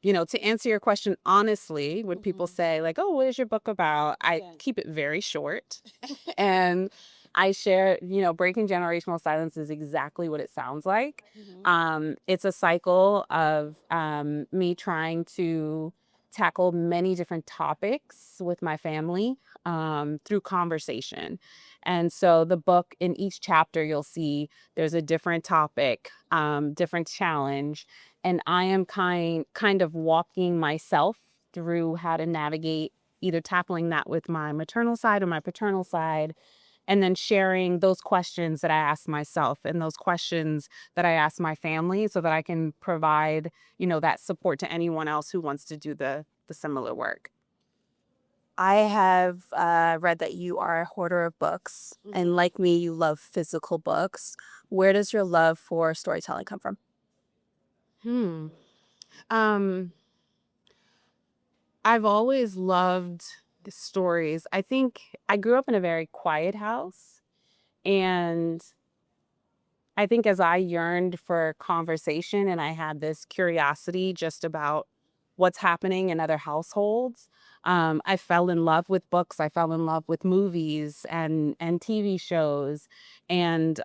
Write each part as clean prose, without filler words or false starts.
to answer your question honestly, when people say like, "Oh, what is your book about?" I keep it very short, and I share, breaking generational silence is exactly what it sounds like. It's a cycle of me trying to tackle many different topics with my family through conversation. And so the book, in each chapter, you'll see there's a different topic, different challenge, and I am kind of walking myself through how to navigate either tackling that with my maternal side or my paternal side, and then sharing those questions that I ask myself and those questions that I ask my family so that I can provide, that support to anyone else who wants to do the similar work. I have read that you are a hoarder of books, and like me, you love physical books. Where does your love for storytelling come from? Hmm. Um, I've always loved the stories. I think I grew up in a very quiet house, and I think as I yearned for conversation and I had this curiosity just about what's happening in other households, I fell in love with books. I fell in love with movies and TV shows, and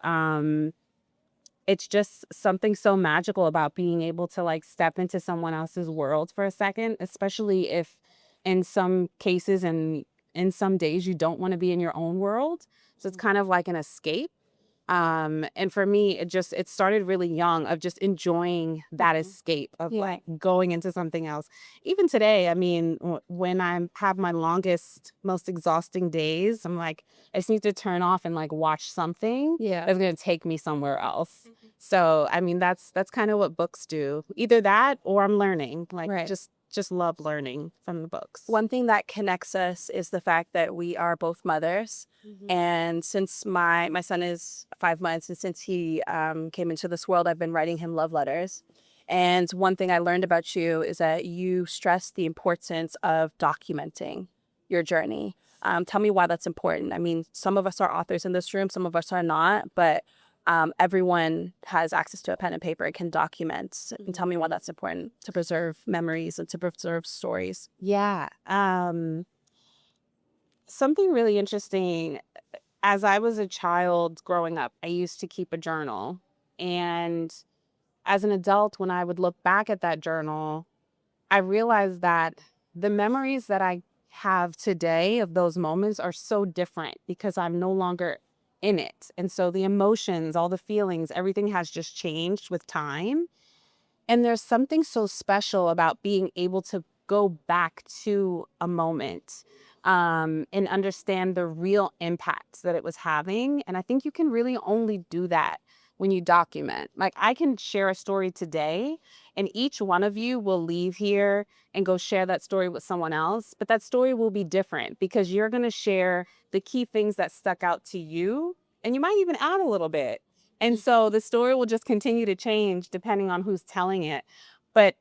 it's just something so magical about being able to like step into someone else's world for a second, especially if in some cases and in some days you don't want to be in your own world. So it's kind of like an escape. And for me, it started really young of just enjoying that escape of Yeah. like going into something else. Even today, I mean, when I have my longest, most exhausting days, I'm like, I just need to turn off and like watch something Yeah. that's gonna take me somewhere else. So I mean, that's kind of what books do. Either that or I'm learning. Like Right. just love learning from the books. One thing that connects us is the fact that we are both mothers. And since my son is 5 months, and since he came into this world, I've been writing him love letters. And one thing I learned about you is that you stress the importance of documenting your journey. Tell me why that's important. I mean, some of us are authors in this room, some of us are not, but everyone has access to a pen and paper and can document. And tell me why that's important to preserve memories and to preserve stories. Yeah. Something really interesting. As I was a child growing up, I used to keep a journal. And as an adult, when I would look back at that journal, I realized that the memories that I have today of those moments are so different because I'm no longer in it. And so the emotions, all the feelings, everything has just changed with time. And there's something so special about being able to go back to a moment and understand the real impacts that it was having. And I think you can really only do that when you document. Like, I can share a story today, and each one of you will leave here and go share that story with someone else. But that story will be different because you're going to share the key things that stuck out to you. And you might even add a little bit. And so the story will just continue to change depending on who's telling it. But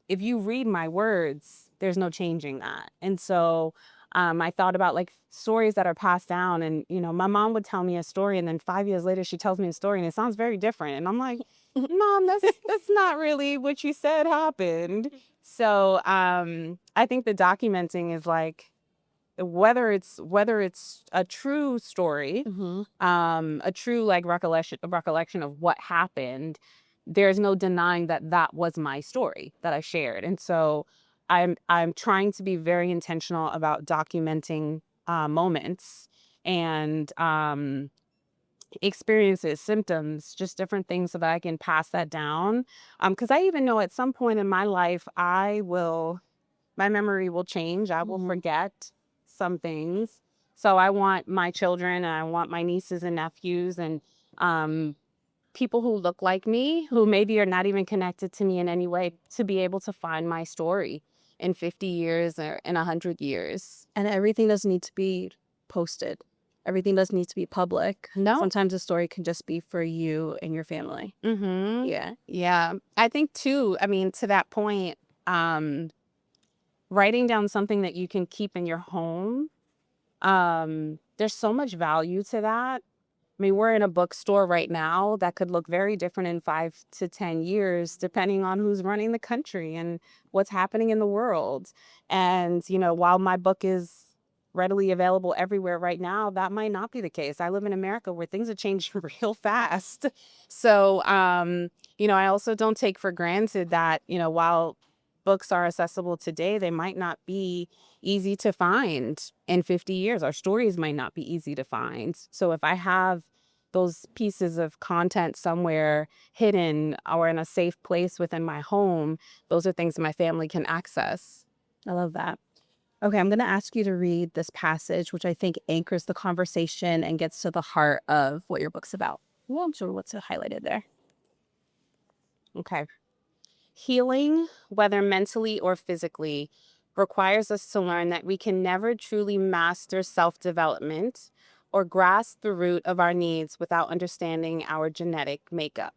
if you read my words, there's no changing that. And so I thought about like stories that are passed down. And, my mom would tell me a story, and then 5 years later, she tells me a story and it sounds very different. And I'm like, Mom, that's not really what you said happened. So I think the documenting is like, whether it's a true story, a true like recollection of what happened, there's no denying that that was my story that I shared. And so I'm trying to be very intentional about documenting moments and experiences, symptoms, just different things so that I can pass that down. Because I even know at some point in my life, my memory will change. I will forget some things. So I want my children and I want my nieces and nephews and um, people who look like me, who maybe are not even connected to me in any way, to be able to find my story in 50 years or in 100 years. And everything doesn't need to be posted. Everything doesn't need to be public. No. Sometimes a story can just be for you and your family. Mm-hmm. Yeah. Yeah. I think too, I mean, to that point, writing down something that you can keep in your home, there's so much value to that. mean, we're in a bookstore right now that could look very different in 5 to 10 years, depending on who's running the country and what's happening in the world. And, while my book is readily available everywhere right now, that might not be the case. I live in America where things are changing real fast. So, I also don't take for granted that, while books are accessible today, they might not be easy to find in 50 years. Our stories might not be easy to find. So if I have those pieces of content somewhere hidden or in a safe place within my home, those are things my family can access. I love that. Okay, I'm going to ask you to read this passage, which I think anchors the conversation and gets to the heart of what your book's about. Well, I'm sure what's highlighted there. Okay. Healing, whether mentally or physically, requires us to learn that we can never truly master self-development or grasp the root of our needs without understanding our genetic makeup.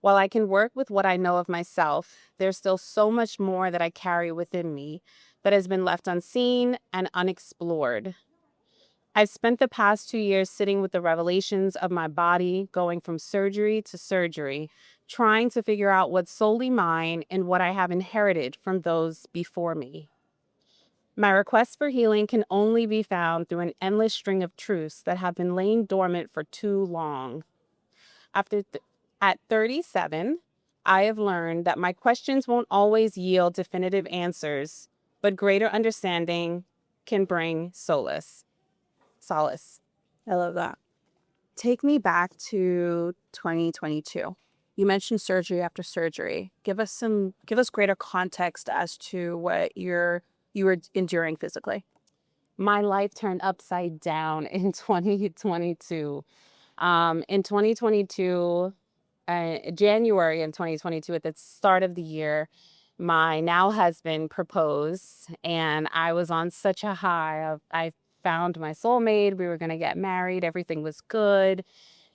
While I can work with what I know of myself, there's still so much more that I carry within me that has been left unseen and unexplored. I've spent the past 2 years sitting with the revelations of my body, going from surgery to surgery, trying to figure out what's solely mine and what I have inherited from those before me. My request for healing can only be found through an endless string of truths that have been laying dormant for too long. After at 37, I have learned that my questions won't always yield definitive answers, but greater understanding can bring solace. I love that. Take me back to 2022. You mentioned surgery after surgery. Give us greater context as to what you were enduring physically. My life turned upside down in 2022. In 2022, January in 2022, at the start of the year, my now husband proposed, and I was on such a high. I found my soulmate. We were going to get married. Everything was good.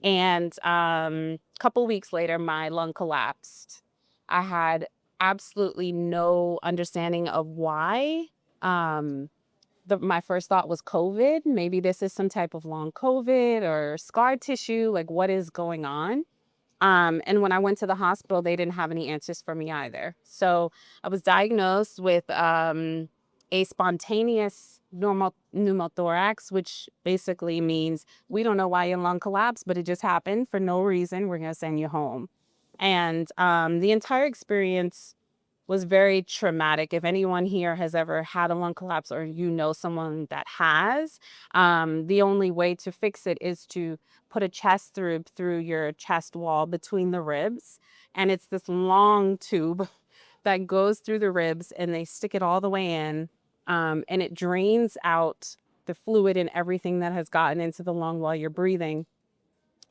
And a couple weeks later, my lung collapsed. I had absolutely no understanding of why. Um, my first thought was COVID. Maybe this is some type of long COVID or scar tissue. Like, what is going on? And when I went to the hospital, they didn't have any answers for me either. So I was diagnosed with a spontaneous normal pneumothorax, which basically means we don't know why your lung collapsed, but it just happened for no reason. We're going to send you home. And the entire experience was very traumatic. If anyone here has ever had a lung collapse or someone that has, the only way to fix it is to put a chest tube through your chest wall between the ribs. And it's this long tube that goes through the ribs and they stick it all the way in. And it drains out the fluid and everything that has gotten into the lung while you're breathing.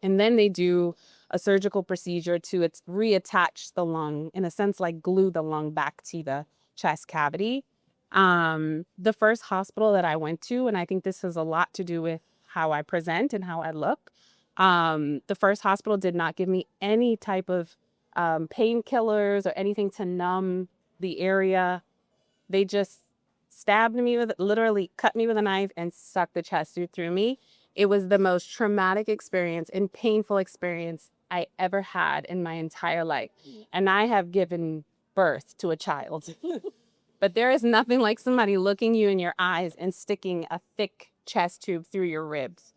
And then they do a surgical procedure to reattach the lung, in a sense, like glue the lung back to the chest cavity. The first hospital that I went to, and I think this has a lot to do with how I present and how I look. The first hospital did not give me any type of painkillers or anything to numb the area. They just literally cut me with a knife and sucked the chest tube through me. It was the most traumatic experience and painful experience I ever had in my entire life. And I have given birth to a child. But there is nothing like somebody looking you in your eyes and sticking a thick chest tube through your ribs.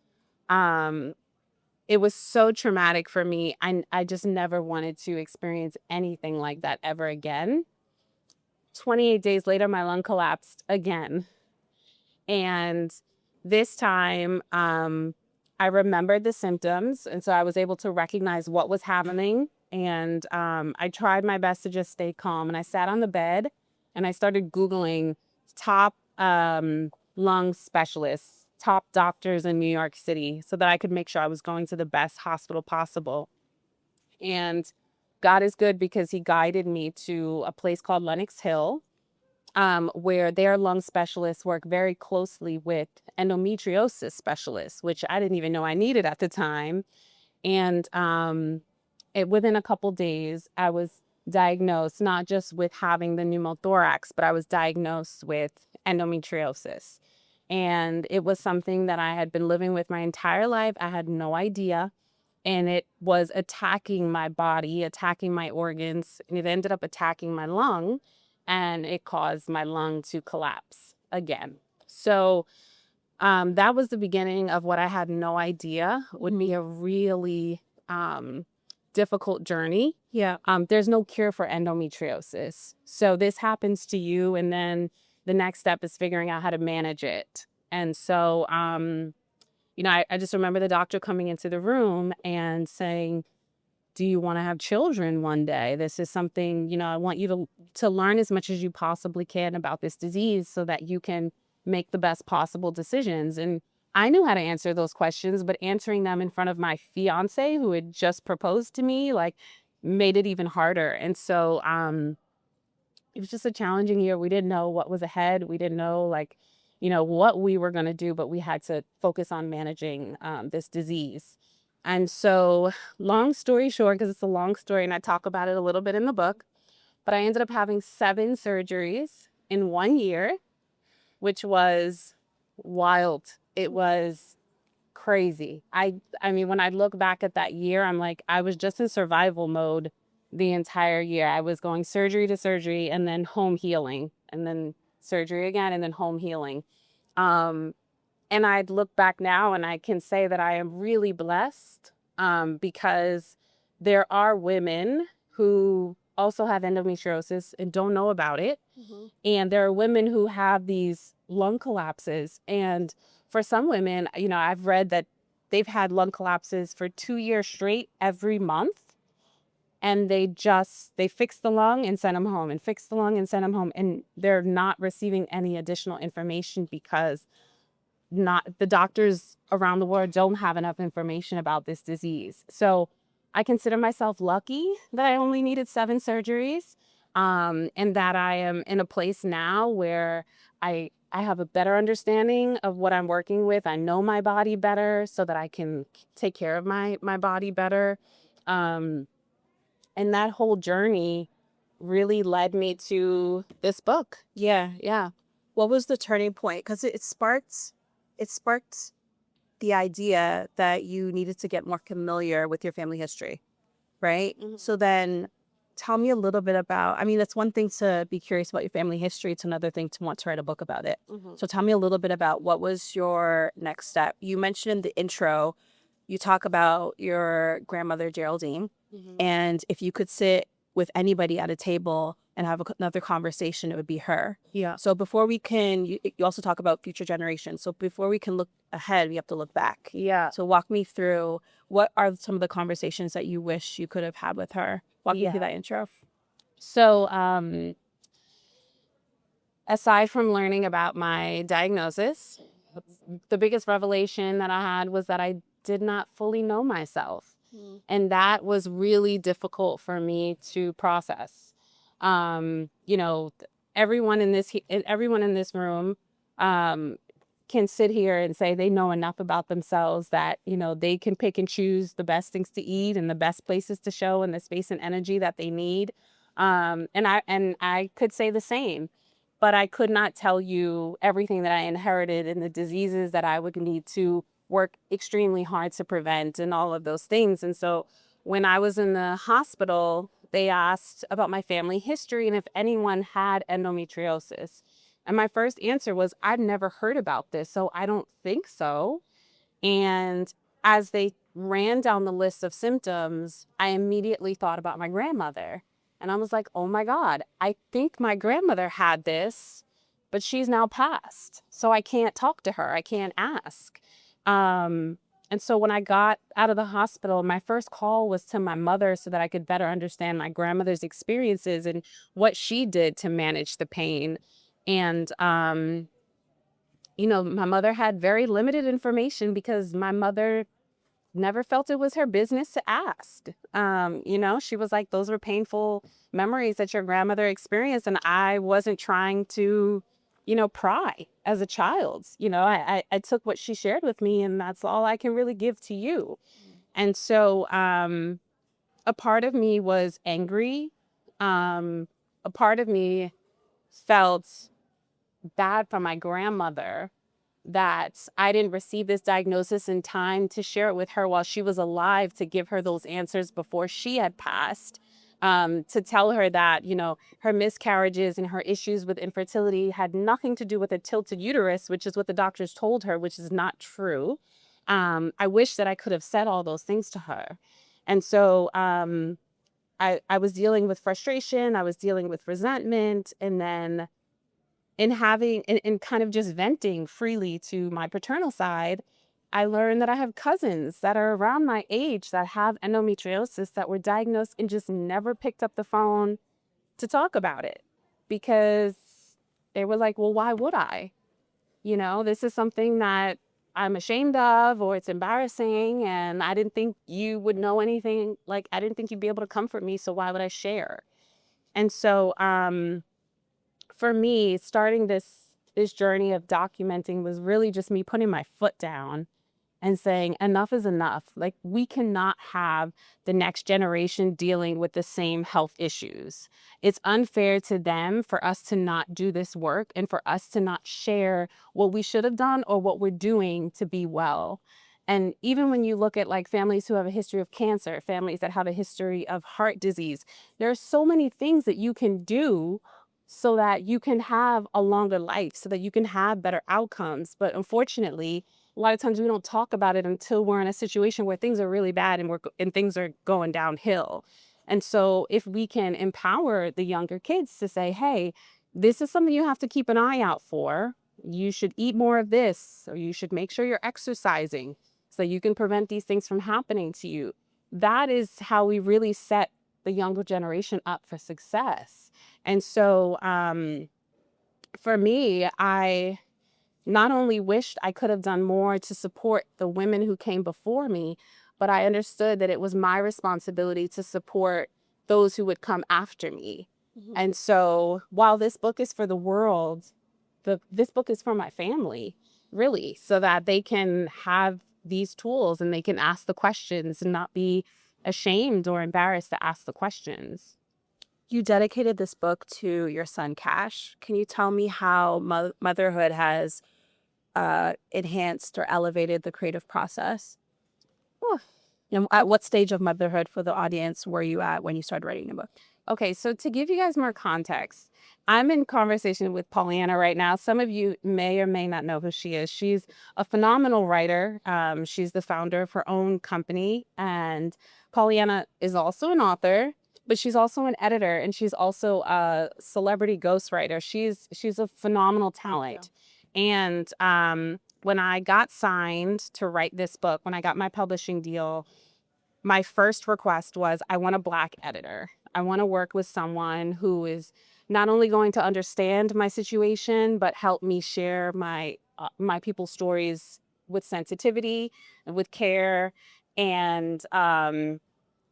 It was so traumatic for me. I just never wanted to experience anything like that ever again. 28 days later, my lung collapsed again. And this time, I remembered the symptoms. And so I was able to recognize what was happening. And I tried my best to just stay calm. And I sat on the bed and I started Googling top lung specialists, top doctors in New York City, so that I could make sure I was going to the best hospital possible. And God is good because he guided me to a place called Lenox Hill, where their lung specialists work very closely with endometriosis specialists, which I didn't even know I needed at the time. And within a couple days, I was diagnosed not just with having the pneumothorax, but I was diagnosed with endometriosis. And it was something that I had been living with my entire life. I had no idea. And it was attacking my body, attacking my organs, and it ended up attacking my lung, and it caused my lung to collapse again. So that was the beginning of what I had no idea would be a really difficult journey. Yeah. There's no cure for endometriosis. So this happens to you, and then the next step is figuring out how to manage it. And so, I just remember the doctor coming into the room and saying, do you want to have children one day? This is something, I want you to learn as much as you possibly can about this disease so that you can make the best possible decisions. And I knew how to answer those questions, but answering them in front of my fiance who had just proposed to me, like, made it even harder. And so it was just a challenging year. We didn't know what was ahead. We didn't know, like, what we were going to do, but we had to focus on managing this disease. And so, long story short, because it's a long story and I talk about it a little bit in the book, but I ended up having 7 surgeries in 1 year, which was wild. It was crazy. I mean, when I look back at that year, I'm like, I was just in survival mode the entire year. I was going surgery to surgery and then home healing and then surgery again and then home healing. Um, and I'd look back now and I can say that I am really blessed because there are women who also have endometriosis and don't know about it. And there are women who have these lung collapses. And for some women, I've read that they've had lung collapses for 2 years straight every month. And they fix the lung and send them home and fix the lung and send them home. And they're not receiving any additional information because not the doctors around the world don't have enough information about this disease. So I consider myself lucky that I only needed 7 surgeries, and that I am in a place now where I have a better understanding of what I'm working with. I know my body better so that I can take care of my body better. And that whole journey really led me to this book. Yeah. Yeah. What was the turning point? Because it sparked the idea that you needed to get more familiar with your family history, right? So then tell me a little bit about, I mean, it's one thing to be curious about your family history. It's another thing to want to write a book about it. So tell me a little bit about what was your next step. You mentioned in the intro, you talk about your grandmother, Geraldine, and if you could sit with anybody at a table and have another conversation, it would be her. Yeah. So before we can, you also talk about future generations. So before we can look ahead, we have to look back. Yeah. So walk me through, what are some of the conversations that you wish you could have had with her? Walk me through that intro. So, aside from learning about my diagnosis, the biggest revelation that I had was that I did not fully know myself. And that was really difficult for me to process. You know, everyone in this room can sit here and say they know enough about themselves that, they can pick and choose the best things to eat and the best places to show and the space and energy that they need. And I could say the same, but I could not tell you everything that I inherited and the diseases that I would need to work extremely hard to prevent and all of those things. And so when I was in the hospital, they asked about my family history and if anyone had endometriosis. And my first answer was, I'd never heard about this, so I don't think so. And as they ran down the list of symptoms, I immediately thought about my grandmother. And I was like, oh my God, I think my grandmother had this, but she's now passed. So I can't talk to her. I can't ask. And so when I got out of the hospital, my first call was to my mother so that I could better understand my grandmother's experiences and what she did to manage the pain. And, my mother had very limited information because my mother never felt it was her business to ask. She was like, those were painful memories that your grandmother experienced. And I wasn't trying to, pry as a child. I took what she shared with me and that's all I can really give to you. And so a part of me was angry. A part of me felt bad for my grandmother that I didn't receive this diagnosis in time to share it with her while she was alive, to give her those answers before she had passed. To tell her that, her miscarriages and her issues with infertility had nothing to do with a tilted uterus, which is what the doctors told her, which is not true. I wish that I could have said all those things to her. And so I was dealing with frustration, I was dealing with resentment, and then in kind of just venting freely to my paternal side, I learned that I have cousins that are around my age that have endometriosis that were diagnosed and just never picked up the phone to talk about it, because they were like, well, why would I? This is something that I'm ashamed of, or it's embarrassing, and I didn't think you would know anything. Like, I didn't think you'd be able to comfort me, so why would I share? And so, for me, starting this journey of documenting was really just me putting my foot down and saying enough is enough. Like, we cannot have the next generation dealing with the same health issues. It's unfair to them for us to not do this work and for us to not share what we should have done or what we're doing to be well. And even when you look at like families who have a history of cancer, families that have a history of heart disease, there are so many things that you can do so that you can have a longer life, so that you can have better outcomes. But unfortunately, a lot of times we don't talk about it until we're in a situation where things are really bad and things are going downhill. And so if we can empower the younger kids to say, hey, this is something you have to keep an eye out for. You should eat more of this, or you should make sure you're exercising so you can prevent these things from happening to you. That is how we really set the younger generation up for success. And so for me, I not only wished I could have done more to support the women who came before me, but I understood that it was my responsibility to support those who would come after me. And so while this book is for the world, this book is for my family, really, so that they can have these tools and they can ask the questions and not be ashamed or embarrassed to ask the questions. You dedicated this book to your son, Cash. Can you tell me how motherhood has enhanced or elevated the creative process? Whew. And at what stage of motherhood for the audience were you at when you started writing the book? Okay, so to give you guys more context, I'm in conversation with Pauleanna right now. Some of you may or may not know who she is. She's a phenomenal writer. She's the founder of her own company. And Pauleanna is also an author, but she's also an editor, and she's also a celebrity ghostwriter. She's a phenomenal talent. And when I got signed to write this book, when I got my publishing deal, my first request was, I want a Black editor. I want to work with someone who is not only going to understand my situation, but help me share my people's stories with sensitivity and with care. And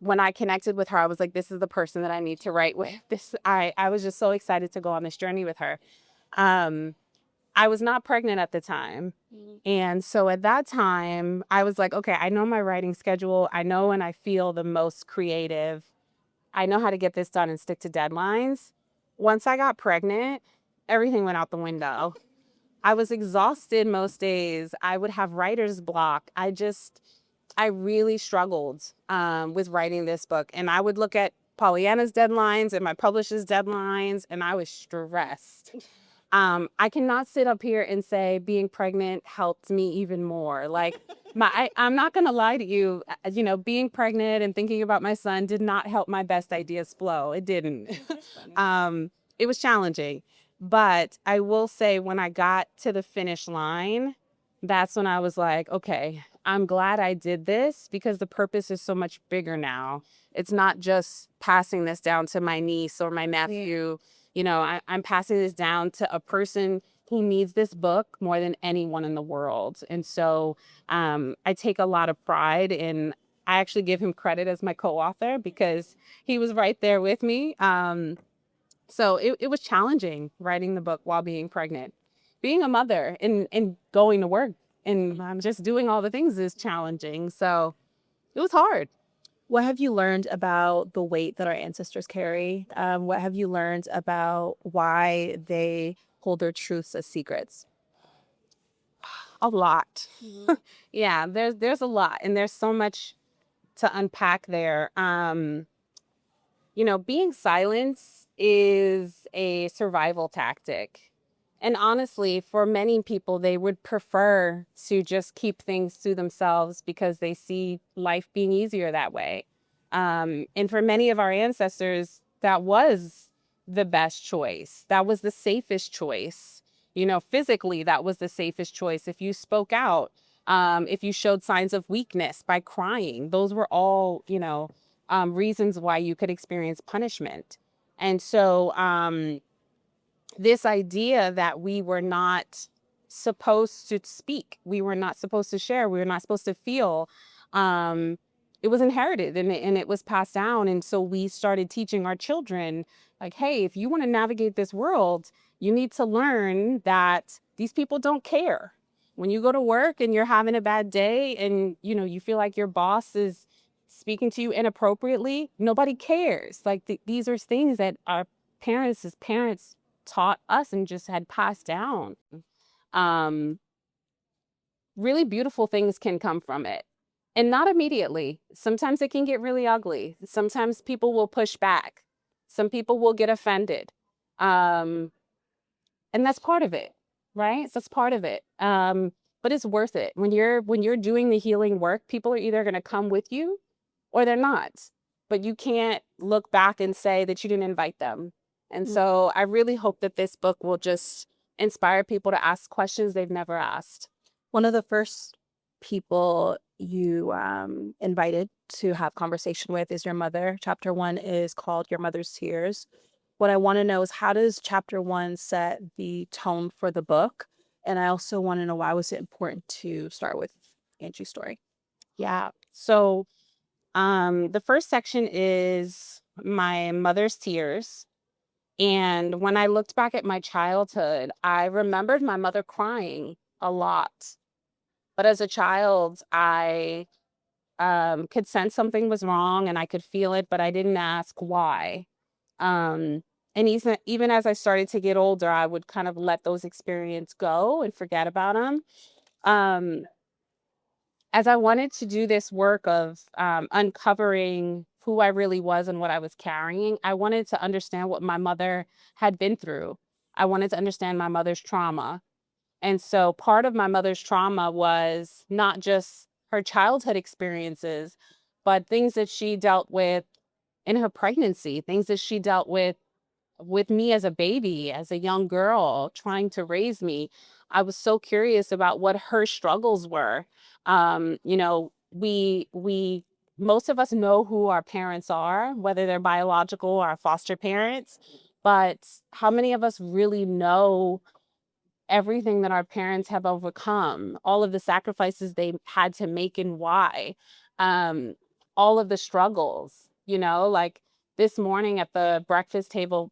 when I connected with her, I was like, this is the person that I need to write with. I was just so excited to go on this journey with her. I was not pregnant at the time. And so at that time, I was like, okay, I know my writing schedule. I know when I feel the most creative. I know how to get this done and stick to deadlines. Once I got pregnant, everything went out the window. I was exhausted most days. I would have writer's block. I really struggled with writing this book. And I would look at Pollyanna's deadlines and my publisher's deadlines, and I was stressed. I cannot sit up here and say being pregnant helped me even more. Like, I'm not going to lie to you. Being pregnant and thinking about my son did not help my best ideas flow. It didn't. It was challenging. But I will say, when I got to the finish line, that's when I was like, okay, I'm glad I did this, because the purpose is so much bigger now. It's not just passing this down to my niece or my nephew. I'm passing this down to a person who needs this book more than anyone in the world. And so I take a lot of pride in, I actually give him credit as my co-author, because he was right there with me. So it was challenging writing the book while being pregnant. Being a mother and going to work and just doing all the things is challenging. So it was hard. What have you learned about the weight that our ancestors carry? What have you learned about why they hold their truths as secrets? A lot. Mhm. Yeah, there's a lot, and there's so much to unpack there. Being silence is a survival tactic. And honestly, for many people, they would prefer to just keep things to themselves because they see life being easier that way. And for many of our ancestors, that was the best choice. That was the safest choice. Physically, that was the safest choice. If you spoke out, if you showed signs of weakness by crying, those were all, reasons why you could experience punishment. And so, this idea that we were not supposed to speak, we were not supposed to share, we were not supposed to feel, um, it was inherited and it was passed down. And so we started teaching our children, like, hey, if you want to navigate this world, you need to learn that these people don't care. When you go to work and you're having a bad day and you feel like your boss is speaking to you inappropriately, nobody cares. Like these are things that our parents as parents taught us and just had passed down. Um, Really beautiful things can come from it. And not immediately. Sometimes it can get really ugly. Sometimes people will push back. Some people will get offended. Um, and that's part of it, right? That's part of it. But it's worth it. When you're doing the healing work, people are either going to come with you or they're not. But you can't look back and say that you didn't invite them. And Mm. so I really hope that this book will just inspire people to ask questions they've never asked. One of the first people you invited to have conversation with is your mother. Chapter 1 is called Your Mother's Tears. What I want to know is, how does chapter 1 set the tone for the book? And I also want to know, why was it important to start with Angie's story? Yeah. So the first section is my mother's tears. And when I looked back at my childhood, I remembered my mother crying a lot. But as a child, I could sense something was wrong and I could feel it, but I didn't ask why. Um, and even as I started to get older, I would kind of let those experiences go and forget about them. Um, as I wanted to do this work of uncovering who I really was and what I was carrying, I wanted to understand what my mother had been through. I wanted to understand my mother's trauma. And so part of my mother's trauma was not just her childhood experiences, but things that she dealt with in her pregnancy, things that she dealt with me as a baby, as a young girl trying to raise me. I was so curious about what her struggles were. We most of us know who our parents are, whether they're biological or our foster parents, but how many of us really know everything that our parents have overcome, all of the sacrifices they had to make and why, um, all of the struggles, like this morning at the breakfast table,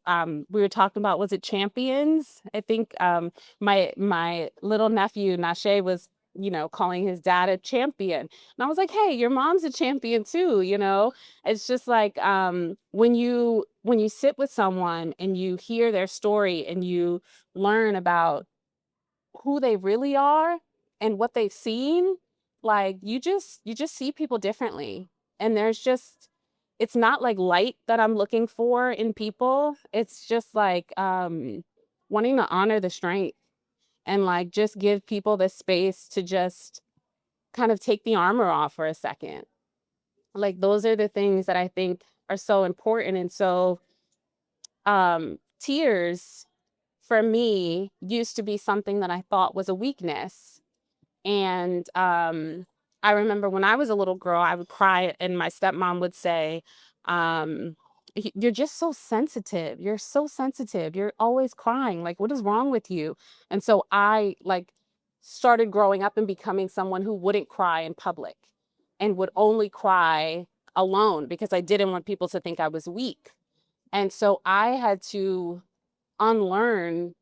we were talking about, was it champions? I think my little nephew Nashe was, calling his dad a champion. And I was like, hey, your mom's a champion too. It's just like when you sit with someone and you hear their story and you learn about who they really are and what they've seen, like you just see people differently. And it's not like light that I'm looking for in people. It's just like wanting to honor the strength and like just give people the space to just kind of take the armor off for a second. Like those are the things that I think are so important. And so tears for me used to be something that I thought was a weakness. And I remember when I was a little girl, I would cry, and my stepmom would say, You're just so sensitive. You're so sensitive. You're always crying. Like, what is wrong with you?" And so I like started growing up and becoming someone who wouldn't cry in public and would only cry alone because I didn't want people to think I was weak. And so I had to unlearn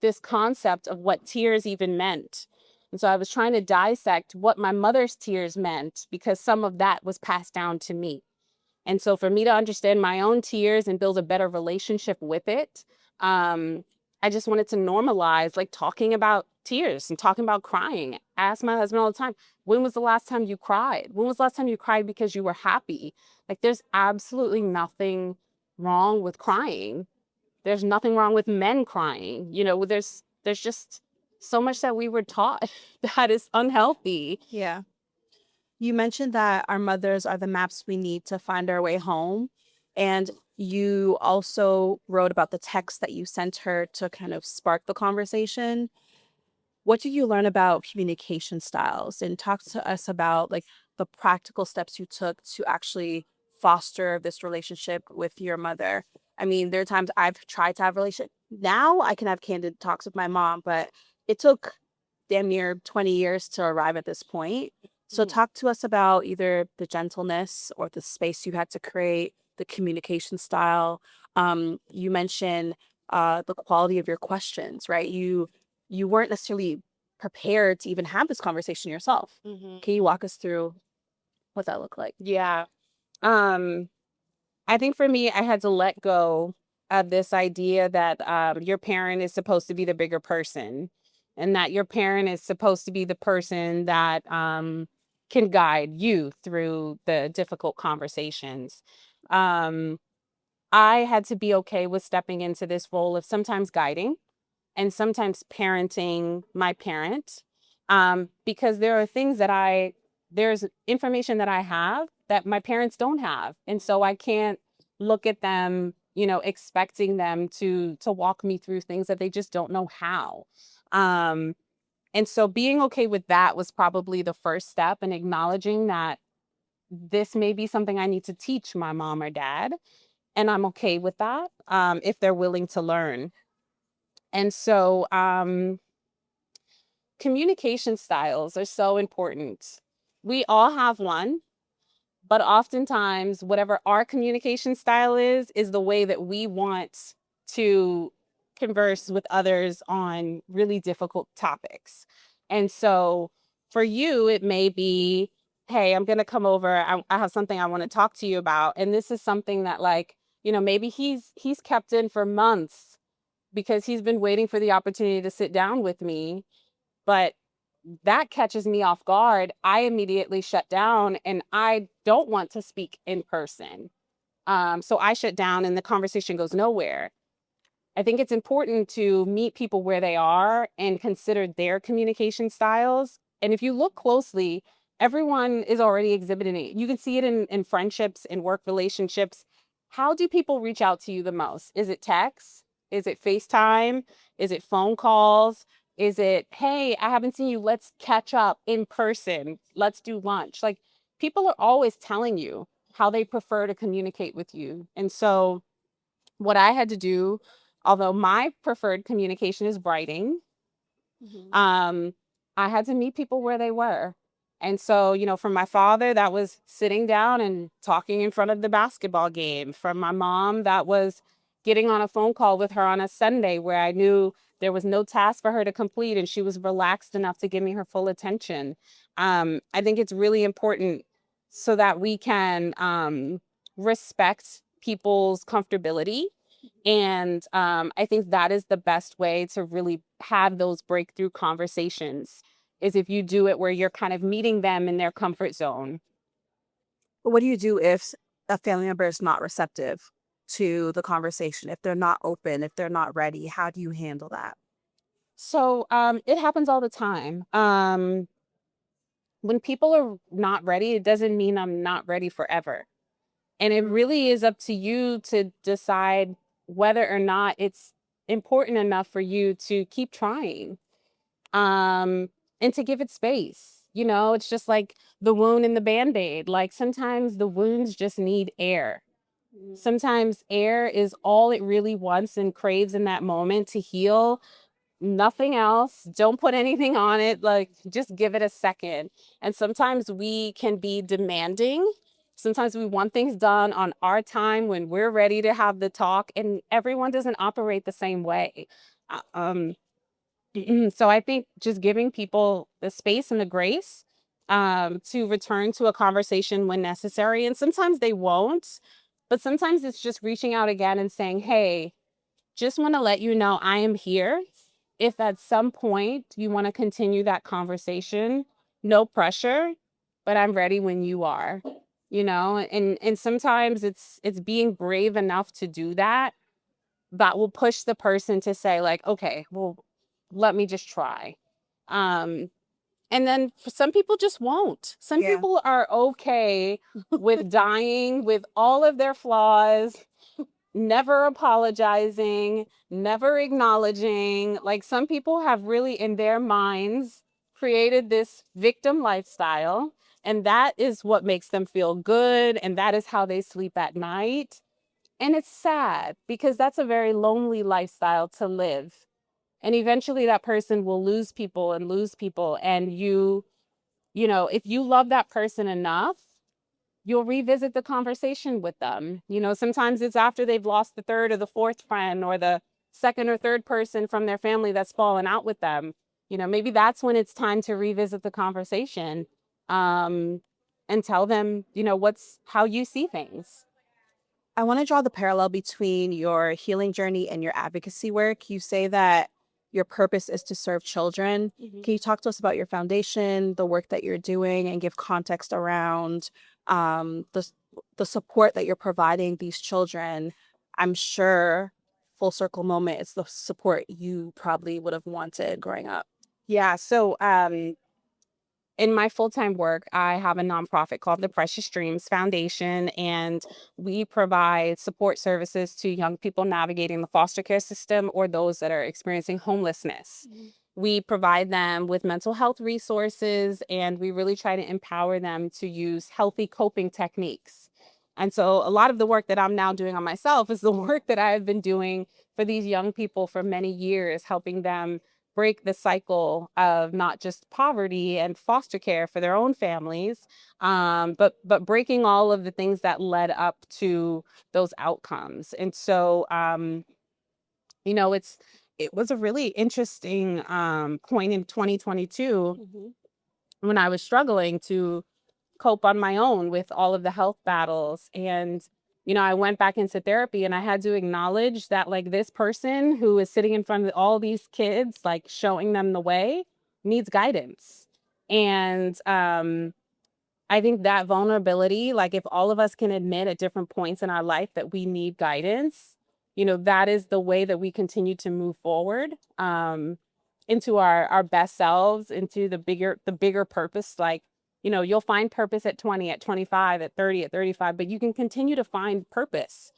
this concept of what tears even meant. And so I was trying to dissect what my mother's tears meant because some of that was passed down to me. And so for me to understand my own tears and build a better relationship with it, I just wanted to normalize like talking about tears and talking about crying. I ask my husband all the time, when was the last time you cried? When was the last time you cried because you were happy? Like, there's absolutely nothing wrong with crying. There's nothing wrong with men crying. There's just so much that we were taught that is unhealthy. Yeah. You mentioned that our mothers are the maps we need to find our way home. And you also wrote about the text that you sent her to kind of spark the conversation. What did you learn about communication styles? And talk to us about like the practical steps you took to actually foster this relationship with your mother. I mean, there are times I've tried to have a relationship. Now I can have candid talks with my mom, but it took damn near 20 years to arrive at this point. So Mhm. talk to us about either the gentleness or the space you had to create, the communication style. You mentioned the quality of your questions, right? You weren't necessarily prepared to even have this conversation yourself. Mhm. Can you walk us through what that looked like? Yeah. Um, I think for me, I had to let go of this idea that your parent is supposed to be the bigger person, and that your parent is supposed to be the person that can guide you through the difficult conversations. Um, I had to be okay with stepping into this role of sometimes guiding and sometimes parenting my parent, because there are things that there's information that I have that my parents don't have, and so I can't look at them, expecting them to walk me through things that they just don't know how. um and so being okay with that was probably the first step, and acknowledging that this may be something I need to teach my mom or dad, and I'm okay with that, if they're willing to learn. And so communication styles are so important. We all have one, but oftentimes, whatever our communication style is the way that we want to converse with others on really difficult topics. And so for you, it may be, hey, I'm going to come over. I have something I want to talk to you about. And this is something that, like, maybe he's kept in for months because he's been waiting for the opportunity to sit down with me, but that catches me off guard. I immediately shut down and I don't want to speak in person. So I shut down and the conversation goes nowhere. I think it's important to meet people where they are and consider their communication styles. And if you look closely, everyone is already exhibiting it. You can see it in friendships, in work relationships. How do people reach out to you the most? Is it text? Is it FaceTime? Is it phone calls? Is it, hey, I haven't seen you. Let's catch up in person. Let's do lunch. Like, people are always telling you how they prefer to communicate with you. And so, what I had to do, although my preferred communication is writing, Mhm. um, I had to meet people where they were. And so, from my father, that was sitting down and talking in front of the basketball game. From my mom, that was getting on a phone call with her on a Sunday where I knew there was no task for her to complete and she was relaxed enough to give me her full attention. I think it's really important so that we can respect people's comfortability, and I think that is the best way to really have those breakthrough conversations, is if you do it where you're kind of meeting them in their comfort zone. But what do you do if a family member is not receptive to the conversation? If they're not open, if they're not ready, how do you handle that? So it happens all the time. When people are not ready, it doesn't mean I'm not ready forever. And it really is up to you to decide whether or not it's important enough for you to keep trying, and to give it space. It's just like the wound and the band-aid. Like, sometimes the wounds just need air. Sometimes air is all it really wants and craves in that moment to heal. Nothing else. Don't put anything on it. Like, just give it a second. And sometimes we can be demanding. Sometimes we want things done on our time when we're ready to have the talk, and everyone doesn't operate the same way. Uh, Um, so I think just giving people the space and the grace, to return to a conversation when necessary. And sometimes they won't, but sometimes it's just reaching out again and saying, hey, just want to let you know I am here. if at some point you want to continue that conversation, no pressure, but I'm ready when you are, and sometimes it's being brave enough to do that that will push the person to say like, okay, well, let me just try. Um, and then for some people just won't. Some Yeah. people are okay with dying with all of their flaws, never apologizing, never acknowledging. Like some people have really in their minds created this victim lifestyle, and that is what makes them feel good, and that is how they sleep at night. And it's sad because that's a very lonely lifestyle to live. And eventually that person will lose people and lose people. And if you love that person enough, you'll revisit the conversation with them. Sometimes it's after they've lost the third or the fourth friend or the second or third person from their family that's fallen out with them. Maybe that's when it's time to revisit the conversation, um, and tell them, what's how you see things. I want to draw the parallel between your healing journey and your advocacy work. You say that your purpose is to serve children. Mhm. Can you talk to us about your foundation, the work that you're doing, and give context around um, the, the support that you're providing these children? I'm sure, full circle moment, it's the support you probably would have wanted growing up. Yeah. So, in my full-time work, I have a nonprofit called the Precious Dreams Foundation, and we provide support services to young people navigating the foster care system or those that are experiencing homelessness. We provide them with mental health resources, and we really try to empower them to use healthy coping techniques. And so a lot of the work that I'm now doing on myself is the work that I've been doing for these young people for many years, helping them break the cycle of not just poverty and foster care for their own families, but breaking all of the things that led up to those outcomes. And so, it was a really interesting point in 2022 when I was struggling to cope on my own with all of the health battles. And, I went back into therapy and I had to acknowledge that, like, this person who is sitting in front of all these kids, like, showing them the way, needs guidance. And I think that vulnerability, like, if all of us can admit at different points in our life that we need guidance, that is the way that we continue to move forward, into our best selves, into the bigger purpose. Like, you'll find purpose at 20, at 25, at 30, at 35, but you can continue to find purpose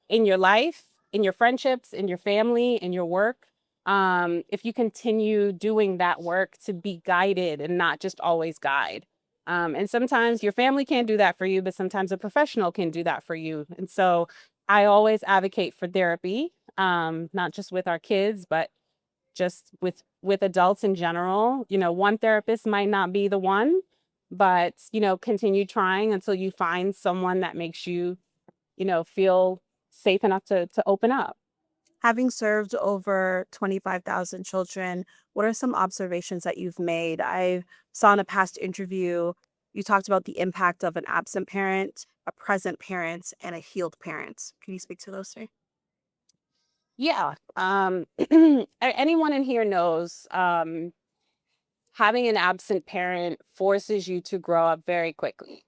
in your life, in your friendships, in your family, in your work. If you continue doing that work to be guided and not just always guide. And sometimes your family can't do that for you, but sometimes a professional can do that for you. And so I always advocate for therapy, not just with our kids, but just with adults in general. One therapist might not be the one, but continue trying until you find someone that makes you, feel safe enough to open up. Having served over 25,000 children, what are some observations that you've made? I saw in a past interview, you talked about the impact of an absent parent, a present parent, and a healed parent. Can you speak to those three? Yeah. Anyone in here knows, having an absent parent forces you to grow up very quickly.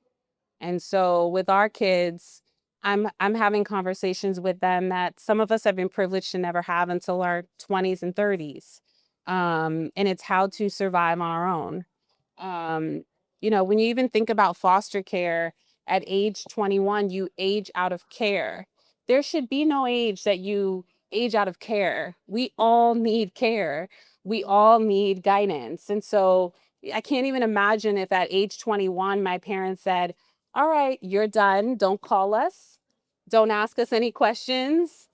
And so with our kids, I'm having conversations with them that some of us have been privileged to never have until our 20s and 30s. And it's how to survive on our own. Um, when you even think about foster care at age 21, you age out of care. There should be no age that you age out of care. We all need care. We all need guidance. And so I can't even imagine if at age 21, my parents said, all right, you're done. Don't call us. Don't ask us any questions.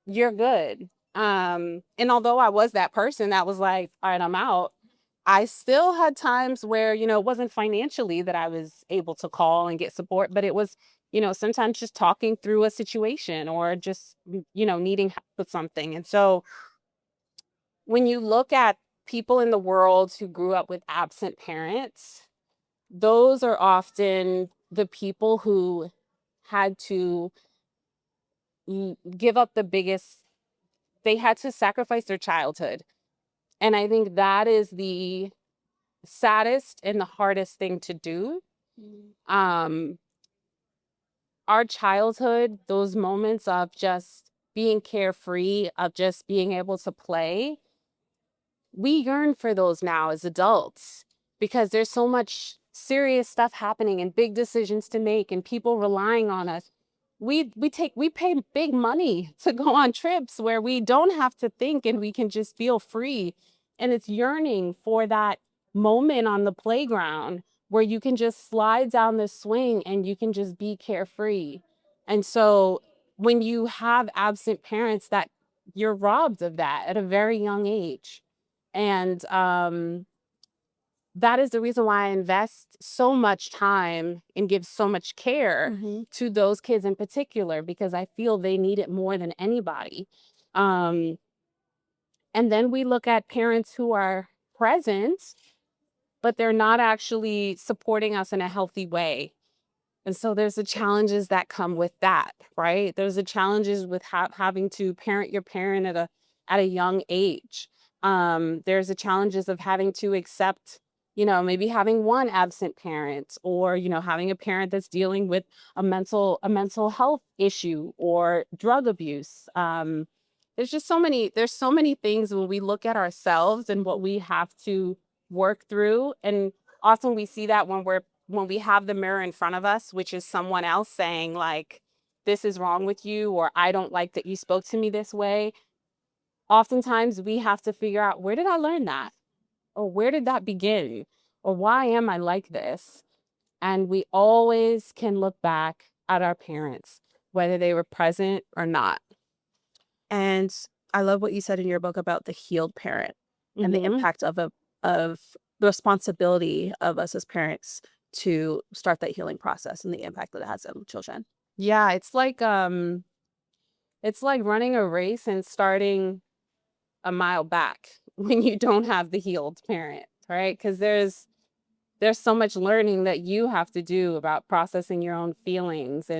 You're good. And although I was that person that was like, all right, I'm out, I still had times where, it wasn't financially that I was able to call and get support, but it was, sometimes just talking through a situation or just, needing help with something. And so when you look at people in the world who grew up with absent parents, those are often the people who had to give up the biggest, they had to sacrifice their childhood And I think that is the saddest and the hardest thing to do. Um, our childhood, those moments of just being carefree, of just being able to play, we yearn for those now as adults because there's so much serious stuff happening and big decisions to make and people relying on us. We pay big money to go on trips where we don't have to think and we can just feel free. And it's yearning for that moment on the playground where you can just slide down the swing and you can just be carefree. And so when you have absent parents, that you're robbed of that at a very young age. And that is the reason why I invest so much time and give so much care to those kids in particular, because I feel they need it more than anybody. Um, and then we look at parents who are present, but they're not actually supporting us in a healthy way. And so there's the challenges that come with that, right? There's the challenges with having to parent your parent at a young age. There's the challenges of having to accept, maybe having one absent parent, or having a parent that's dealing with a mental health issue or drug abuse. There's so many things when we look at ourselves and what we have to work through, and often we see that when we have the mirror in front of us, which is someone else saying like, this is wrong with you, or I don't like that you spoke to me this way. Oftentimes we have to figure out, where did I learn that? Or where did that begin? Or why am I like this? And we always can look back at our parents, whether they were present or not. And I love what you said in your book about the healed parent and the impact of the responsibility of us as parents to start that healing process and the impact that it has on children. Yeah, it's like running a race and starting a mile back when you don't have the healed parent, right? Because there's so much learning that you have to do about processing your own feelings and